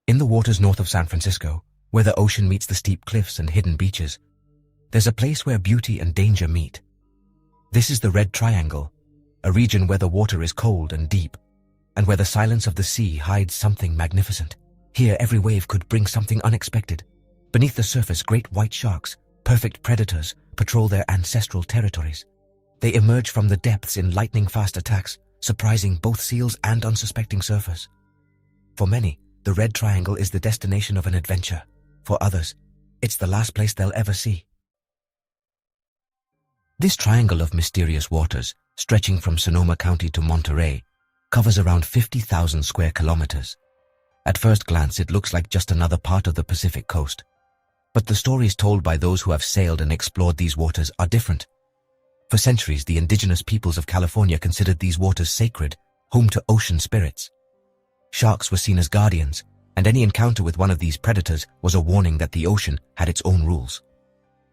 In the waters north of San Francisco, where the ocean meets the steep cliffs and hidden beaches, there's a place where beauty and danger meet. This is the Red Triangle, a region where the water is cold and deep, and where the silence of the sea hides something magnificent. Here, every wave could bring something unexpected. Beneath the surface, great white sharks, perfect predators, patrol their ancestral territories. They emerge from the depths in lightning-fast attacks, surprising both seals and unsuspecting surfers. For many, the Red Triangle is the destination of an adventure. For others, it's the last place they'll ever see. This triangle of mysterious waters, stretching from Sonoma County to Monterey, covers around 50,000 square kilometers. At first glance, it looks like just another part of the Pacific coast. But the stories told by those who have sailed and explored these waters are different. For centuries, the indigenous peoples of California considered these waters sacred, home to ocean spirits. Sharks were seen as guardians, and any encounter with one of these predators was a warning that the ocean had its own rules.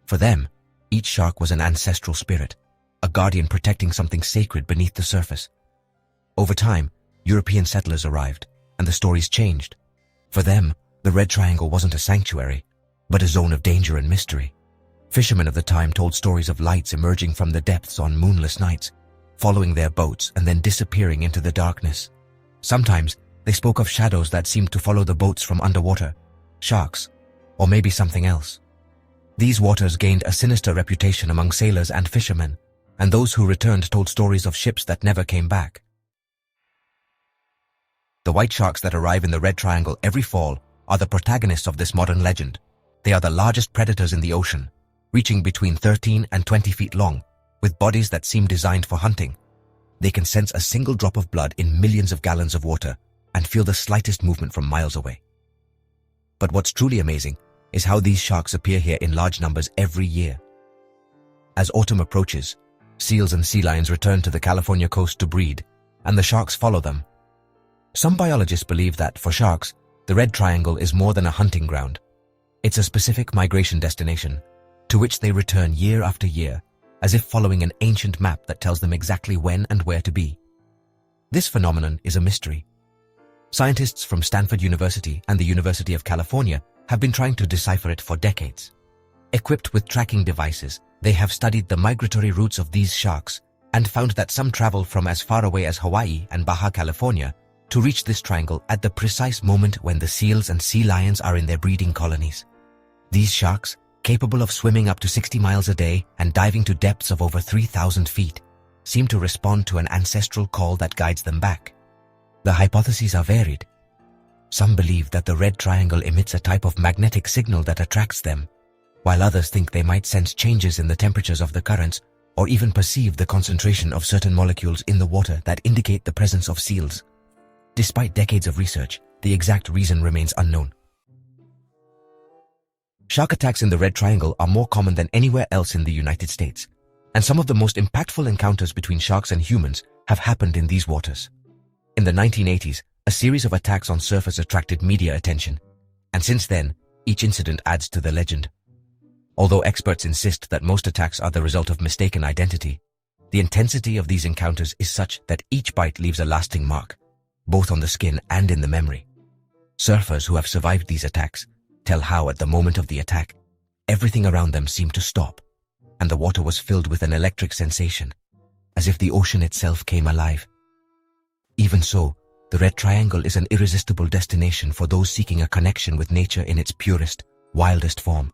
For them, each shark was an ancestral spirit, a guardian protecting something sacred beneath the surface. Over time, European settlers arrived, and the stories changed. For them, the Red Triangle wasn't a sanctuary, but a zone of danger and mystery. Fishermen of the time told stories of lights emerging from the depths on moonless nights, following their boats and then disappearing into the darkness. Sometimes, they spoke of shadows that seemed to follow the boats from underwater, sharks, or maybe something else. These waters gained a sinister reputation among sailors and fishermen, and those who returned told stories of ships that never came back. The white sharks that arrive in the Red Triangle every fall are the protagonists of this modern legend. They are the largest predators in the ocean, reaching between 13 and 20 feet long, with bodies that seem designed for hunting. They can sense a single drop of blood in millions of gallons of water and feel the slightest movement from miles away. But what's truly amazing is how these sharks appear here in large numbers every year. As autumn approaches, seals and sea lions return to the California coast to breed, and the sharks follow them. Some biologists believe that, for sharks, the Red Triangle is more than a hunting ground. It's a specific migration destination, to which they return year after year, as if following an ancient map that tells them exactly when and where to be. This phenomenon is a mystery. Scientists from Stanford University and the University of California have been trying to decipher it for decades. Equipped with tracking devices, they have studied the migratory routes of these sharks and found that some travel from as far away as Hawaii and Baja California to reach this triangle at the precise moment when the seals and sea lions are in their breeding colonies. These sharks, capable of swimming up to 60 miles a day and diving to depths of over 3,000 feet, seem to respond to an ancestral call that guides them back. The hypotheses are varied. Some believe that the Red Triangle emits a type of magnetic signal that attracts them, while others think they might sense changes in the temperatures of the currents or even perceive the concentration of certain molecules in the water that indicate the presence of seals. Despite decades of research, the exact reason remains unknown. Shark attacks in the Red Triangle are more common than anywhere else in the United States, and some of the most impactful encounters between sharks and humans have happened in these waters. In the 1980s, a series of attacks on surfers attracted media attention, and since then, each incident adds to the legend. Although experts insist that most attacks are the result of mistaken identity, the intensity of these encounters is such that each bite leaves a lasting mark, both on the skin and in the memory. Surfers who have survived these attacks tell how, at the moment of the attack, everything around them seemed to stop, and the water was filled with an electric sensation, as if the ocean itself came alive. Even so, the Red Triangle is an irresistible destination for those seeking a connection with nature in its purest, wildest form.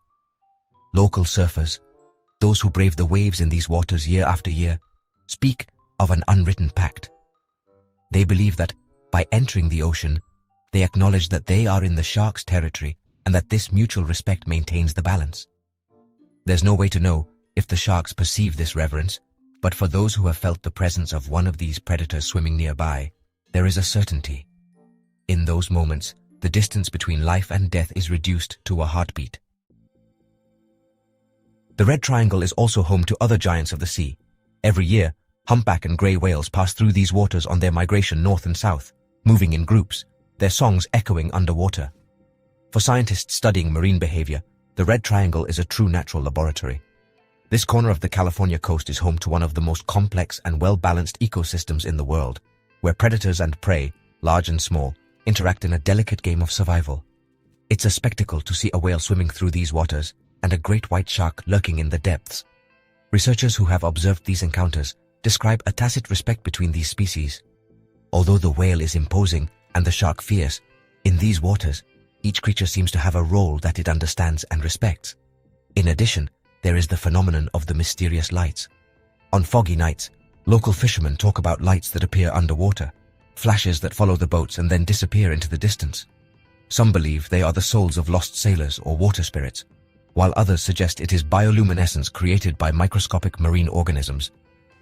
Local surfers, those who brave the waves in these waters year after year, speak of an unwritten pact. They believe that, by entering the ocean, they acknowledge that they are in the shark's territory and that this mutual respect maintains the balance. There's no way to know if the sharks perceive this reverence, but for those who have felt the presence of one of these predators swimming nearby, there is a certainty. In those moments, the distance between life and death is reduced to a heartbeat. The Red Triangle is also home to other giants of the sea. Every year, humpback and gray whales pass through these waters on their migration north and south, moving in groups, their songs echoing underwater. For scientists studying marine behavior, the Red Triangle is a true natural laboratory. This corner of the California coast is home to one of the most complex and well-balanced ecosystems in the world, where predators and prey, large and small, interact in a delicate game of survival. It's a spectacle to see a whale swimming through these waters and a great white shark lurking in the depths. Researchers who have observed these encounters describe a tacit respect between these species. Although the whale is imposing and the shark fierce, in these waters, each creature seems to have a role that it understands and respects. In addition, there is the phenomenon of the mysterious lights. On foggy nights, local fishermen talk about lights that appear underwater, flashes that follow the boats and then disappear into the distance. Some believe they are the souls of lost sailors or water spirits, while others suggest it is bioluminescence created by microscopic marine organisms.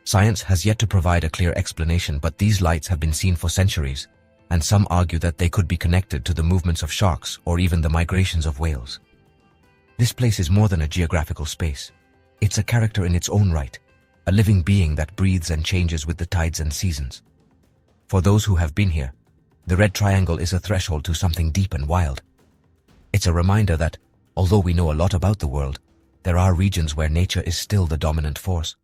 Science has yet to provide a clear explanation, but these lights have been seen for centuries, and some argue that they could be connected to the movements of sharks or even the migrations of whales. This place is more than a geographical space. It's a character in its own right, a living being that breathes and changes with the tides and seasons. For those who have been here, the Red Triangle is a threshold to something deep and wild. It's a reminder that, although we know a lot about the world, there are regions where nature is still the dominant force.